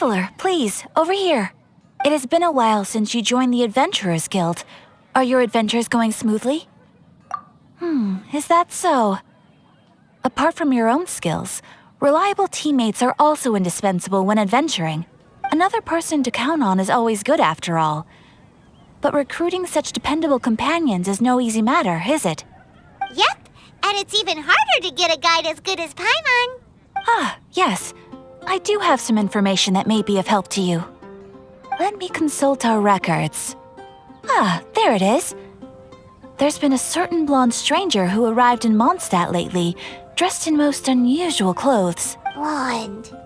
Traveler, please, over here. It has been a while since you joined the Adventurers Guild. Are your adventures going smoothly? Is that so? Apart from your own skills, reliable teammates are also indispensable when adventuring. Another person to count on is always good after all. But recruiting such dependable companions is no easy matter, is it? Yep, and it's even harder to get a guide as good as Paimon. Ah, yes. I do have some information that may be of help to you. Let me consult our records. Ah, there it is. There's been a certain blonde stranger who arrived in Mondstadt lately, dressed in most unusual clothes. Blonde.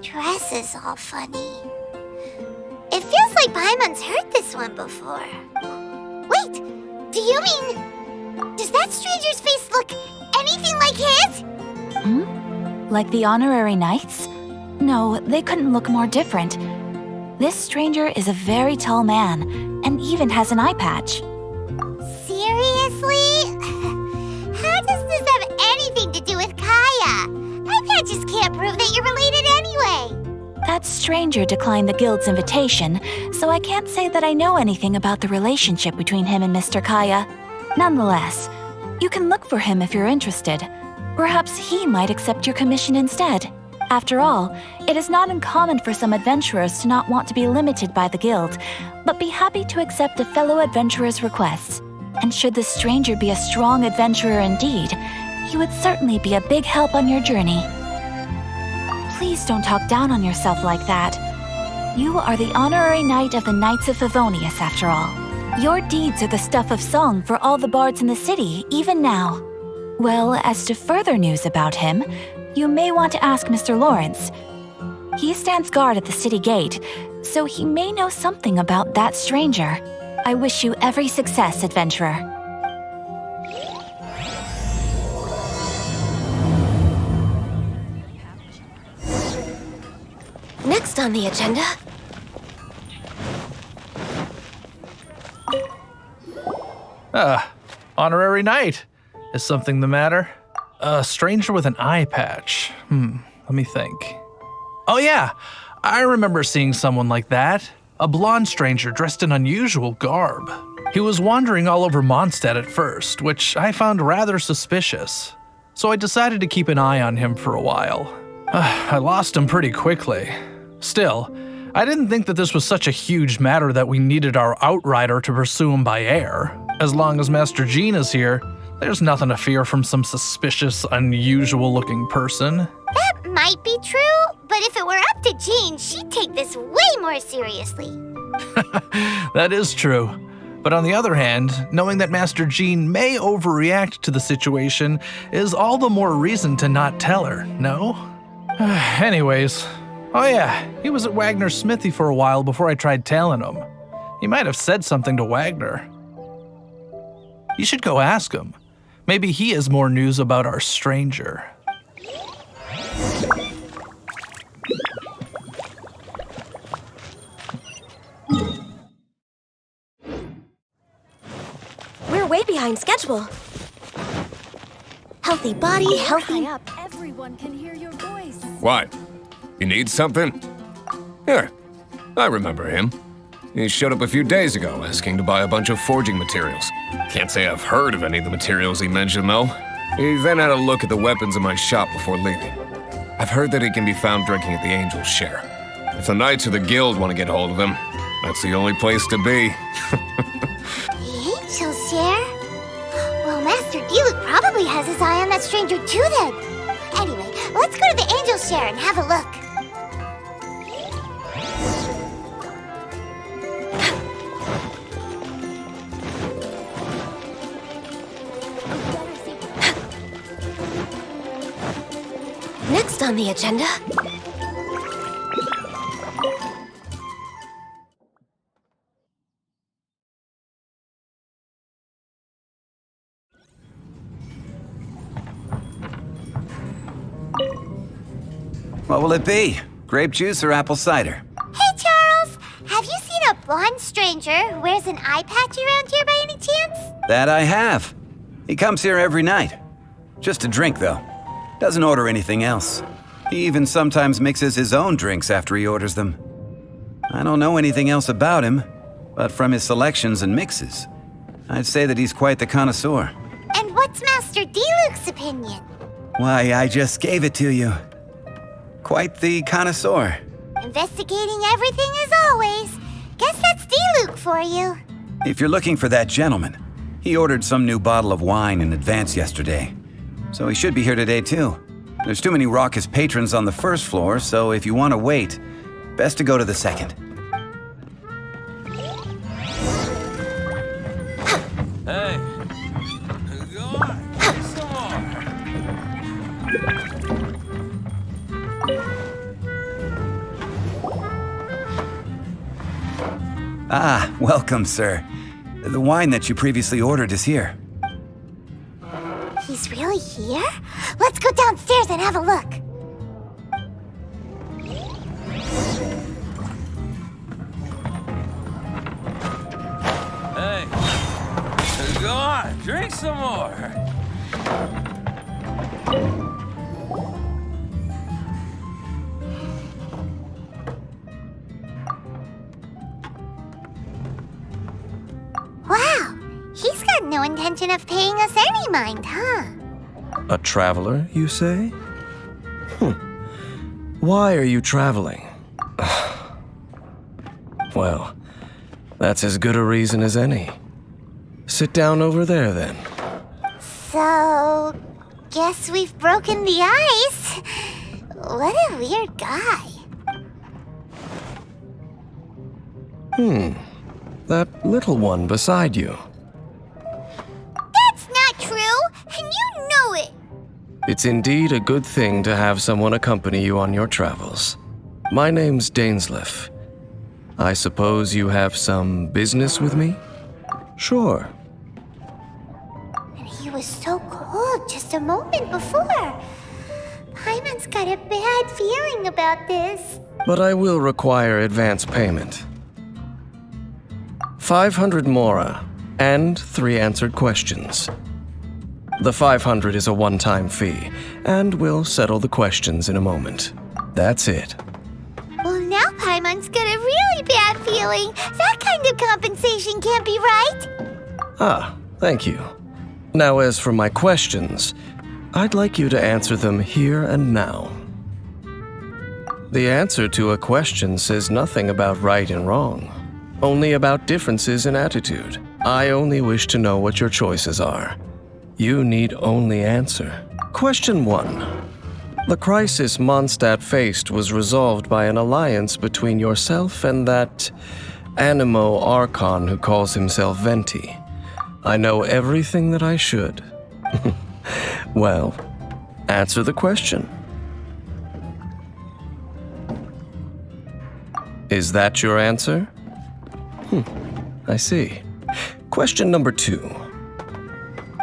Dress is all funny. It feels like Paimon's heard this one before. Wait, do you mean... Does that stranger's face look anything like his? Like the honorary knights? No, they couldn't look more different. This stranger is a very tall man, and even has an eye patch. Seriously? How does this have anything to do with Kaya? Eye patches can't prove that you're related anyway. That stranger declined the guild's invitation, so I can't say that I know anything about the relationship between him and Mr. Kaya. Nonetheless, you can look for him if you're interested. Perhaps he might accept your commission instead. After all, it is not uncommon for some adventurers to not want to be limited by the guild, but be happy to accept a fellow adventurer's requests. And should the stranger be a strong adventurer indeed, he would certainly be a big help on your journey. Please don't talk down on yourself like that. You are the honorary knight of the Knights of Favonius, after all. Your deeds are the stuff of song for all the bards in the city, even now. Well, as to further news about him, you may want to ask Mr. Lawrence. He stands guard at the city gate, so he may know something about that stranger. I wish you every success, adventurer. Next on the agenda... Honorary knight. Is something the matter? A stranger with an eye patch. Let me think. Oh yeah, I remember seeing someone like that. A blonde stranger dressed in unusual garb. He was wandering all over Mondstadt at first, which I found rather suspicious. So I decided to keep an eye on him for a while. I lost him pretty quickly. Still, I didn't think that this was such a huge matter that we needed our outrider to pursue him by air. As long as Master Jean is here, there's nothing to fear from some suspicious, unusual-looking person. That might be true, but if it were up to Jean, she'd take this way more seriously. That is true. But on the other hand, knowing that Master Jean may overreact to the situation is all the more reason to not tell her, no? Anyways, oh yeah, he was at Wagner's smithy for a while before I tried tailing him. He might have said something to Wagner. You should go ask him. Maybe he has more news about our stranger. We're way behind schedule. Healthy body, healthy... High up, everyone can hear your voice. What? You need something? Here, I remember him. He showed up a few days ago asking to buy a bunch of forging materials. Can't say I've heard of any of the materials he mentioned, though. He then had a look at the weapons in my shop before leaving. I've heard that he can be found drinking at the Angel's Share. If the Knights of the Guild want to get hold of him, that's the only place to be. The Angel's Share? Well, Master Diluc probably has his eye on that stranger too then. Anyway, let's go to the Angel's Share and have a look. Next on the agenda... What will it be? Grape juice or apple cider? Hey, Charles! Have you seen a blonde stranger who wears an eye patch around here by any chance? That I have. He comes here every night. Just to drink, though. Doesn't order anything else. He even sometimes mixes his own drinks after he orders them. I don't know anything else about him, but from his selections and mixes, I'd say that he's quite the connoisseur. And what's Master D-Luke's opinion? Why, I just gave it to you. Quite the connoisseur. Investigating everything as always. Guess that's D-Luke for you. If you're looking for that gentleman, he ordered some new bottle of wine in advance yesterday. So he should be here today too. There's too many raucous patrons on the first floor, so if you want to wait, best to go to the second. Hey, go on, some more. Ah, welcome, sir. The wine that you previously ordered is here. He's really here? Let's go downstairs and have a look. Hey, go on, drink some more. Wow, he's got no intention of paying us any mind, huh? A traveler, you say? Why are you traveling? Well, that's as good a reason as any. Sit down over there, then. So, guess we've broken the ice. What a weird guy. That little one beside you. That's not true, and you know it. It's indeed a good thing to have someone accompany you on your travels. My name's Dainsleif. I suppose you have some business with me? Sure. And he was so cold just a moment before. Paimon's got a bad feeling about this. But I will require advance payment. 500 mora, and 3 answered questions. The 500 is a one-time fee, and we'll settle the questions in a moment. That's it. Well, now Paimon's got a really bad feeling. That kind of compensation can't be right. Ah, thank you. Now, as for my questions, I'd like you to answer them here and now. The answer to a question says nothing about right and wrong, only about differences in attitude. I only wish to know what your choices are. You need only answer. Question 1. The crisis Mondstadt faced was resolved by an alliance between yourself and that Animo Archon who calls himself Venti. I know everything that I should. Well, answer the question. Is that your answer? I see. Question number 2.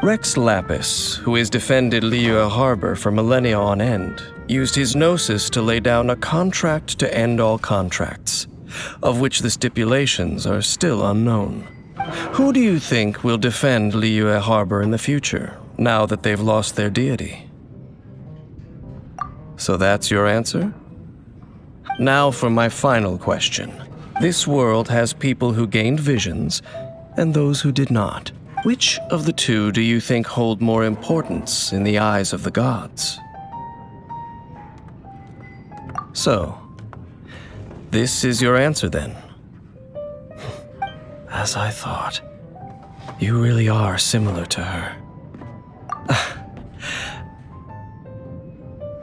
Rex Lapis, who has defended Liu Harbor for millennia on end, used his gnosis to lay down a contract to end all contracts, of which the stipulations are still unknown. Who do you think will defend Liu Harbor in the future, now that they've lost their deity? So that's your answer? Now for my final question. This world has people who gained visions and those who did not. Which of the two do you think hold more importance in the eyes of the gods? So, this is your answer then. As I thought. You really are similar to her.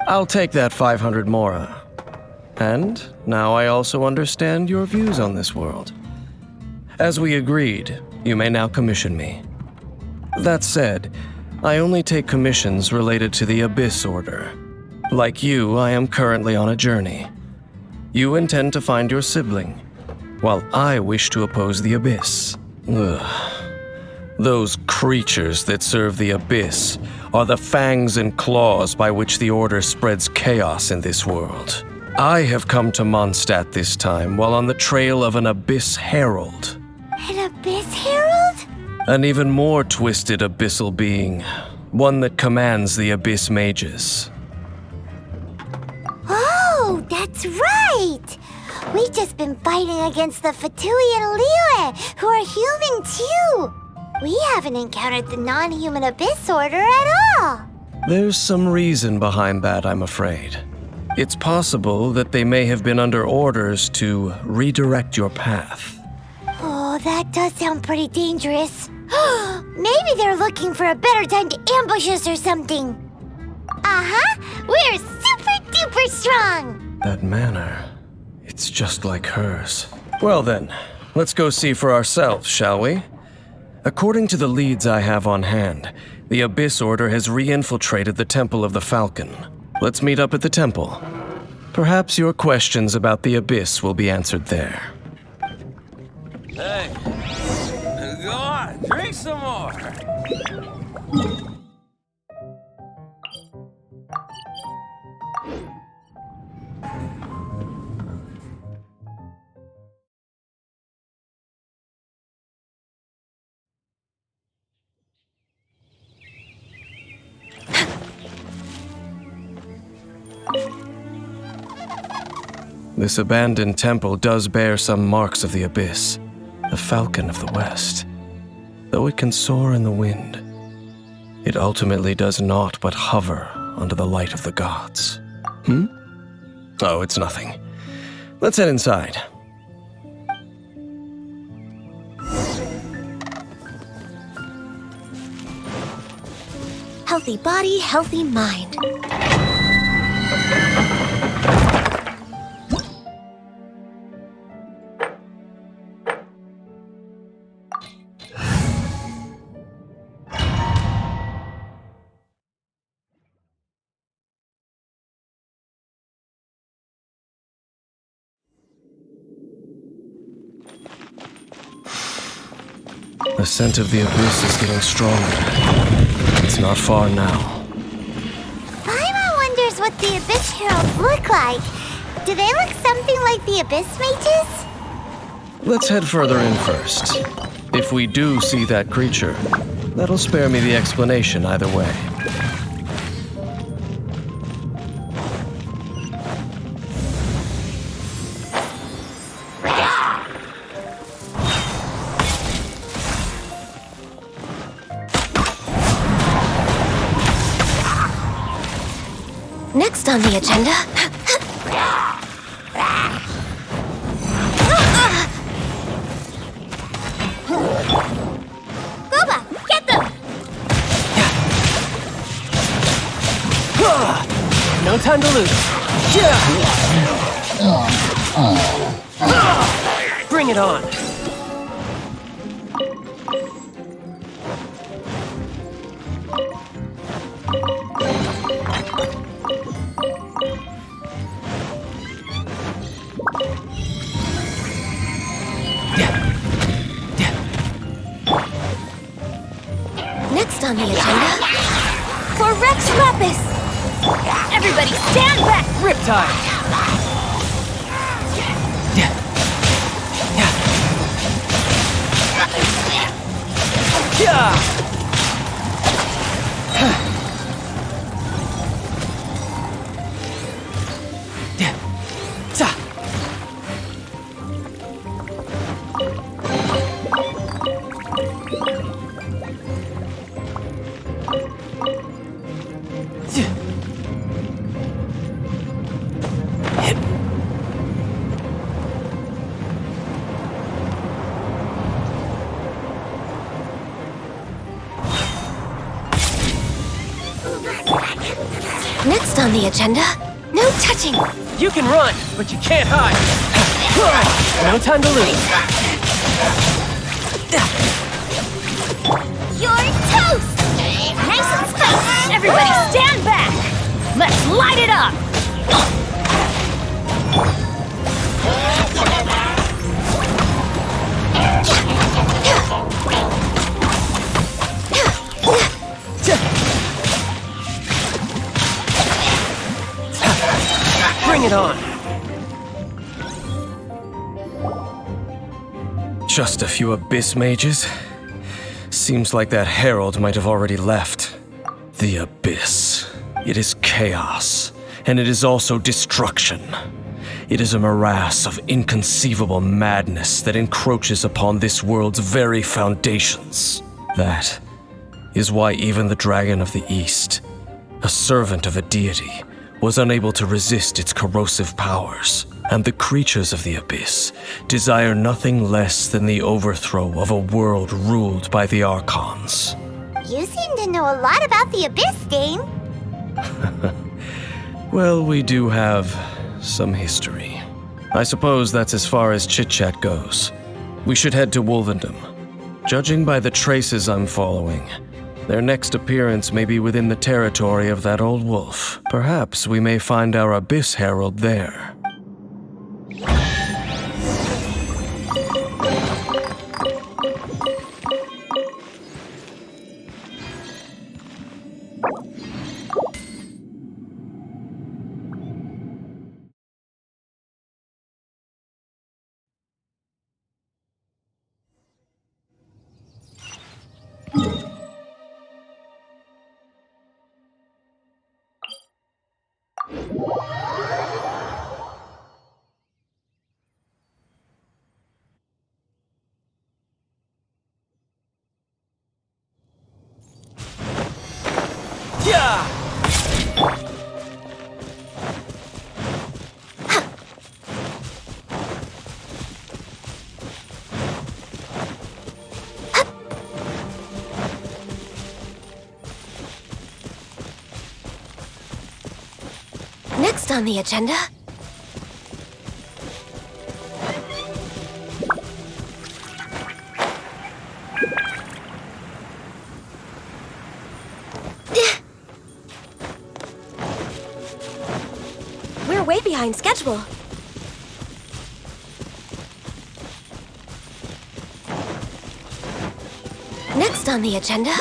I'll take that 500 mora. And now I also understand your views on this world. As we agreed, you may now commission me. That said, I only take commissions related to the Abyss Order. Like you, I am currently on a journey. You intend to find your sibling, while I wish to oppose the Abyss. Ugh. Those creatures that serve the Abyss are the fangs and claws by which the Order spreads chaos in this world. I have come to Mondstadt this time while on the trail of an Abyss Herald. An Abyss Herald? An even more twisted abyssal being, one that commands the Abyss Mages. That's right! We've just been fighting against the Fatui and Liyue, who are human too. We haven't encountered the non-human Abyss Order at all. There's some reason behind that, I'm afraid. It's possible that they may have been under orders to redirect your path. Oh, that does sound pretty dangerous. Maybe they're looking for a better time to ambush us or something. Uh-huh, we're super duper strong. That manner, it's just like hers. Well then, let's go see for ourselves, shall we? According to the leads I have on hand, the Abyss Order has re-infiltrated the Temple of the Falcon. Let's meet up at the temple. Perhaps your questions about the Abyss will be answered there. Hey, go on, drink some more. This abandoned temple does bear some marks of the Abyss, the Falcon of the West. Though it can soar in the wind, it ultimately does naught but hover under the light of the gods. Oh, it's nothing. Let's head inside. Healthy body, healthy mind. The scent of the Abyss is getting stronger. It's not far now. Paimon wonders what the Abyss Heralds look like. Do they look something like the Abyss Mages? Let's head further in first. If we do see that creature, that'll spare me the explanation either way. Next on the agenda... Boba, get them! No time to lose. Bring it on. Next on the agenda... For Rex Lapis! Everybody stand back! Riptide. Next on the agenda... No touching! You can run, but you can't hide. No time to lose. You're toast! Nice and spicy! Everybody stand back! Let's light it up! Bring it on. Just a few Abyss Mages? Seems like that herald might have already left. The Abyss. It is chaos, and it is also destruction. It is a morass of inconceivable madness that encroaches upon this world's very foundations. That is why even the Dragon of the East, a servant of a deity, was unable to resist its corrosive powers, and the creatures of the Abyss desire nothing less than the overthrow of a world ruled by the Archons. You seem to know a lot about the Abyss, Dane. Well, we do have some history. I suppose that's as far as chit-chat goes. We should head to Wolvendom. Judging by the traces I'm following, their next appearance may be within the territory of that old wolf. Perhaps we may find our Abyss Herald there. Next on the agenda... We're way behind schedule. Next on the agenda...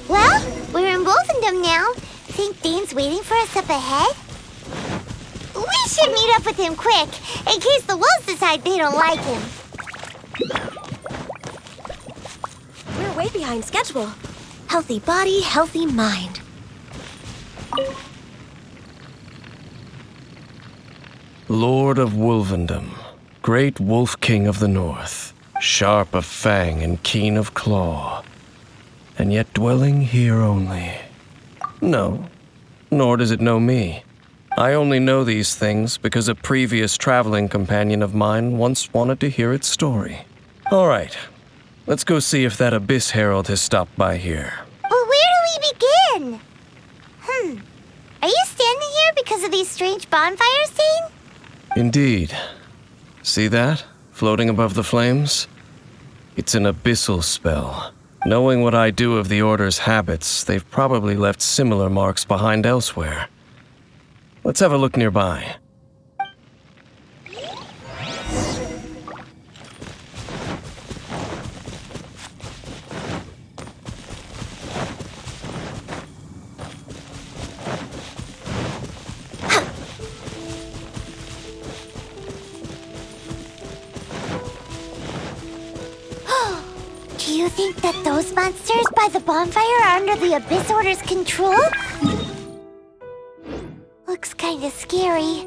Well, we're in Wolvendom now. Think Dane's waiting for us up ahead? We should meet up with him quick, in case the wolves decide they don't like him. We're way behind schedule. Healthy body, healthy mind. Lord of Wolvendom, great Wolf King of the North, sharp of fang and keen of claw, and yet dwelling here only. No, nor does it know me. I only know these things because a previous traveling companion of mine once wanted to hear its story. All right, let's go see if that Abyss Herald has stopped by here. Well, where do we begin? Are you standing here because of these strange bonfires, Dane? Indeed. See that, floating above the flames? It's an abyssal spell. Knowing what I do of the Order's habits, they've probably left similar marks behind elsewhere. Let's have a look nearby. Do you think that those monsters by the bonfire are under the Abyss Order's control? Looks kinda scary.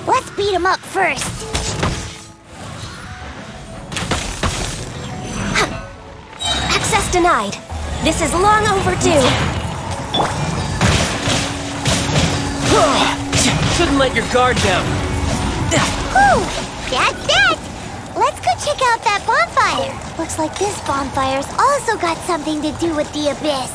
Let's beat them up first. Access denied. This is long overdue. Shouldn't let your guard down. Whew! That's that! Let's go check out that bonfire. Looks like this bonfire's also got something to do with the Abyss.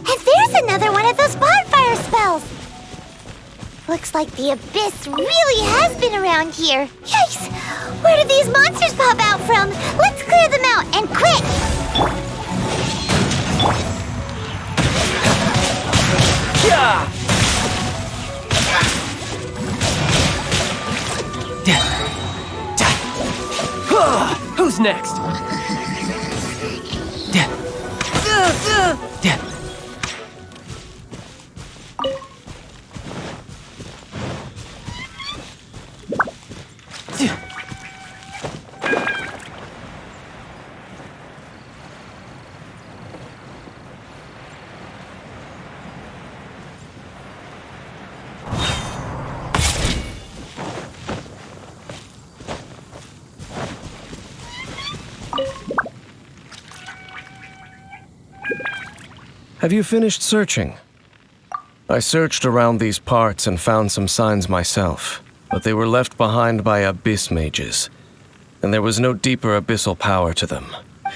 And there's another one of those bonfire spells! Looks like the Abyss really has been around here. Yikes! Where did these monsters pop out from? Let's clear them out, and quick! Who's next? Have you finished searching? I searched around these parts and found some signs myself, but they were left behind by abyss mages, and there was no deeper abyssal power to them.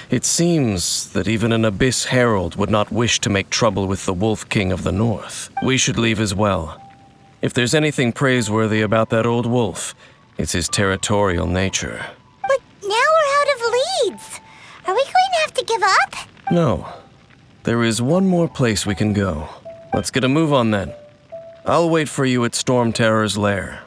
It seems that even an abyss herald would not wish to make trouble with the Wolf King of the North. We should leave as well. If there's anything praiseworthy about that old wolf, it's his territorial nature. But now we're out of leads. Are we going to have to give up? No. There is one more place we can go. Let's get a move on then. I'll wait for you at Stormterror's lair.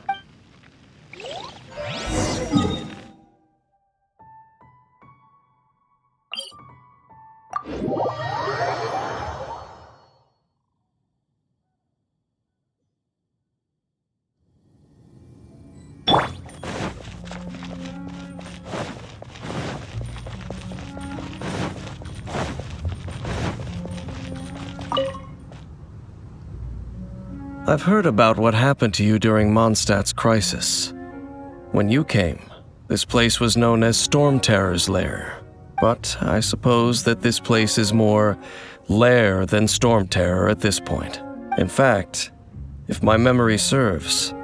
I've heard about what happened to you during Mondstadt's crisis. When you came, this place was known as Stormterror's lair. But I suppose that this place is more Lair than Stormterror at this point. In fact, if my memory serves,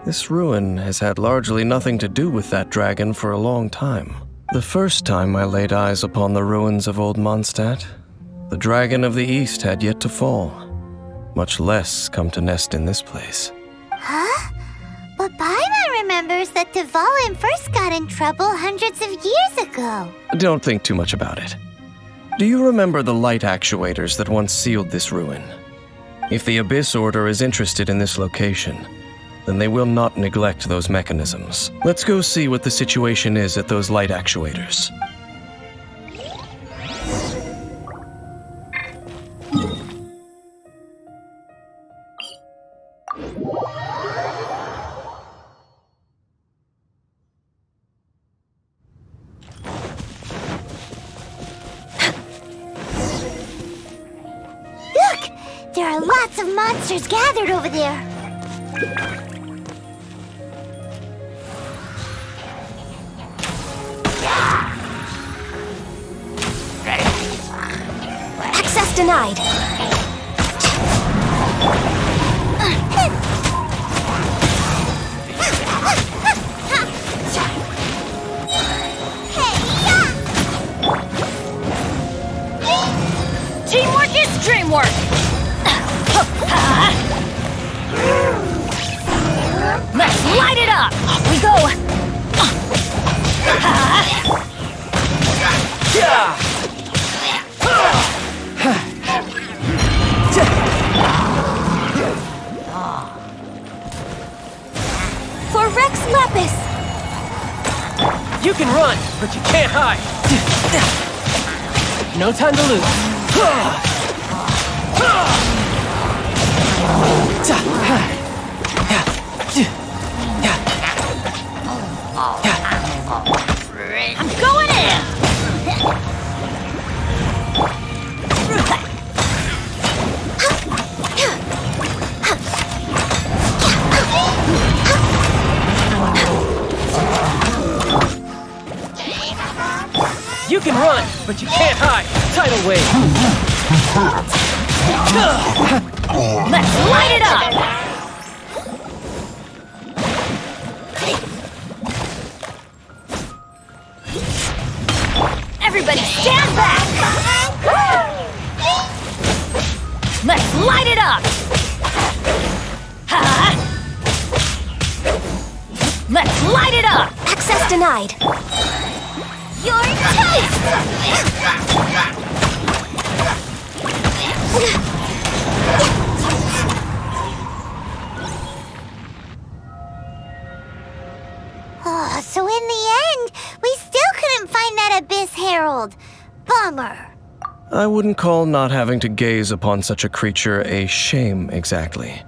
this ruin has had largely nothing to do with that dragon for a long time. The first time I laid eyes upon the ruins of old Mondstadt, the dragon of the East had yet to fall, much less come to nest in this place. Huh? But Paimon remembers that Dvalin first got in trouble hundreds of years ago. Don't think too much about it. Do you remember the light actuators that once sealed this ruin? If the Abyss Order is interested in this location, then they will not neglect those mechanisms. Let's go see what the situation is at those light actuators. There are lots of monsters gathered over there. Access denied. Teamwork is dreamwork! Let's light it up! Off we go! For Rex Lapis! You can run, but you can't hide. No time to lose. I'm going in! You can run, but you can't hide. Tidal wave. Let's light it up! Everybody stand back! Let's light it up! Let's light it up! Access denied. Your taste! So in the end, we still couldn't bummer. I wouldn't call not having to gaze upon such a creature a shame exactly.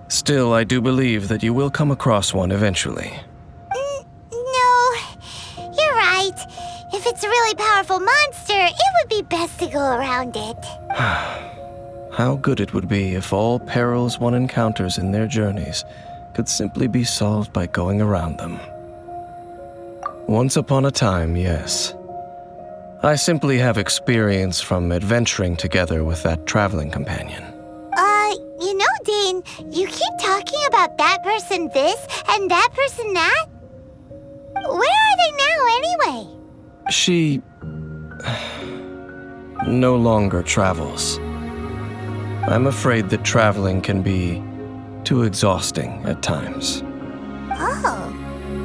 Still, I do believe that you will come across one eventually. No, you're right. If it's a really powerful monster, it would be best to go around it. How good it would be if all perils one encounters in their journeys could simply be solved by going around them. Once upon a time, yes. I simply have experience from adventuring together with that traveling companion. You know, Dane, you keep talking about that person this and that person that. Where are they now, anyway? She no longer travels. I'm afraid that traveling can be too exhausting at times. Oh,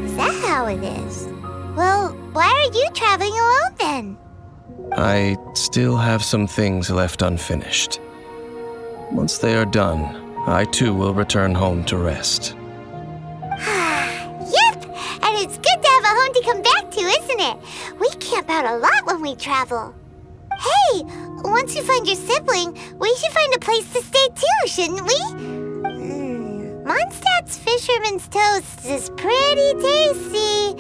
is that how it is? Well, why are you traveling alone then? I still have some things left unfinished. Once they are done, I too will return home to rest. Yep, and it's good to have a home to come back to, isn't it? We camp out a lot when we travel. Hey, once you find your sibling, we should find a place to stay too, shouldn't we? Mondstadt's Fisherman's Toast is pretty tasty,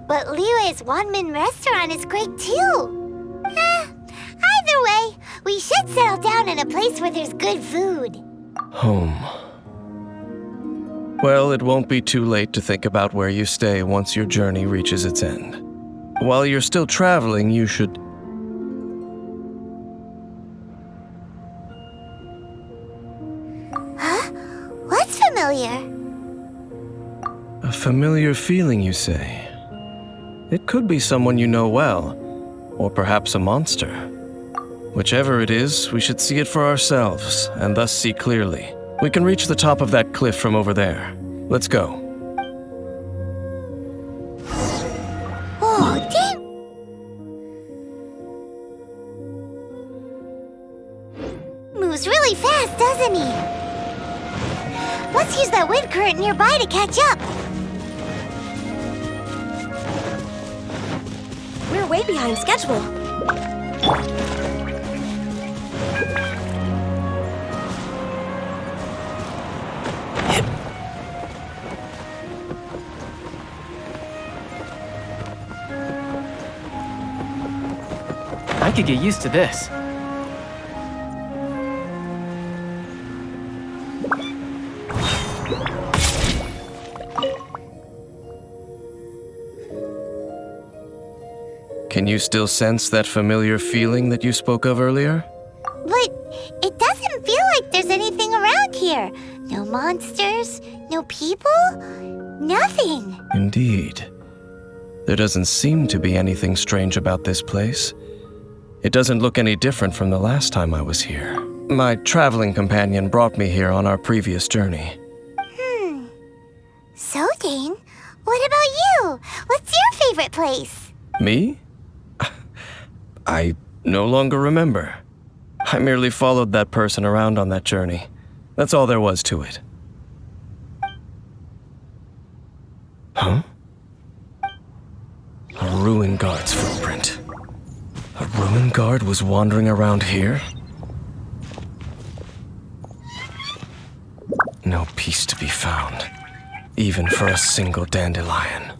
but Liyue's one-man restaurant is great too. Either way, we should settle down in a place where there's good food. Home. Well, it won't be too late to think about where you stay once your journey reaches its end. While you're still traveling, you should... Huh? What's familiar? A familiar feeling, you say? It could be someone you know well, or perhaps a monster. Whichever it is, we should see it for ourselves, and thus see clearly. We can reach the top of that cliff from over there. Let's go. Oh, damn! Moves really fast, doesn't he? Let's use that wind current nearby to catch up. We're way behind schedule. I could get used to this. Can you still sense that familiar feeling that you spoke of earlier? But it doesn't feel like there's anything around here. No monsters, no people, nothing. Indeed. There doesn't seem to be anything strange about this place. It doesn't look any different from the last time I was here. My traveling companion brought me here on our previous journey. So, Dane, what about you? What's your favorite place? Me? I no longer remember. I merely followed that person around on that journey. That's all there was to it. Huh? A ruin guard's footprint. A ruin guard was wandering around here? No peace to be found, even for a single dandelion.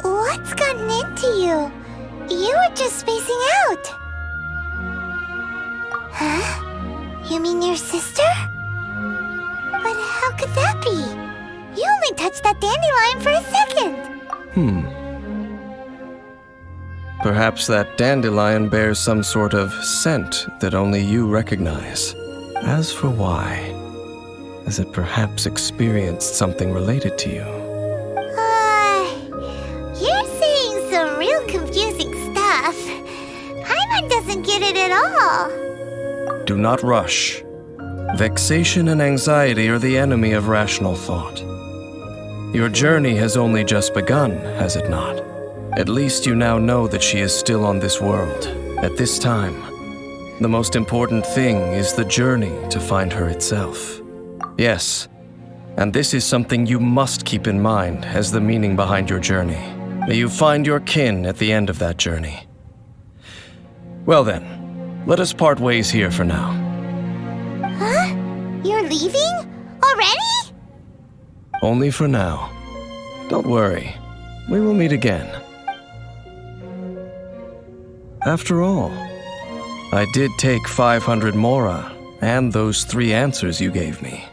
What's gotten into you? You were just spacing out. Huh? You mean your sister? But how could that be? You only touched that dandelion for a second. Perhaps that dandelion bears some sort of scent that only you recognize. As for why, has it perhaps experienced something related to you? You're saying some real confusing stuff. Paimon doesn't at all. Do not rush. Vexation and anxiety are the enemy of rational thought. Your journey has only just begun, has it not? At least you now know that she is still on this world, at this time. The most important thing is the journey to find her itself. Yes, and this is something you must keep in mind as the meaning behind your journey. May you find your kin at the end of that journey. Well then, let us part ways here for now. Huh? You're leaving? Already? Only for now. Don't worry, we will meet again. After all, I did take 500 mora and those 3 answers you gave me.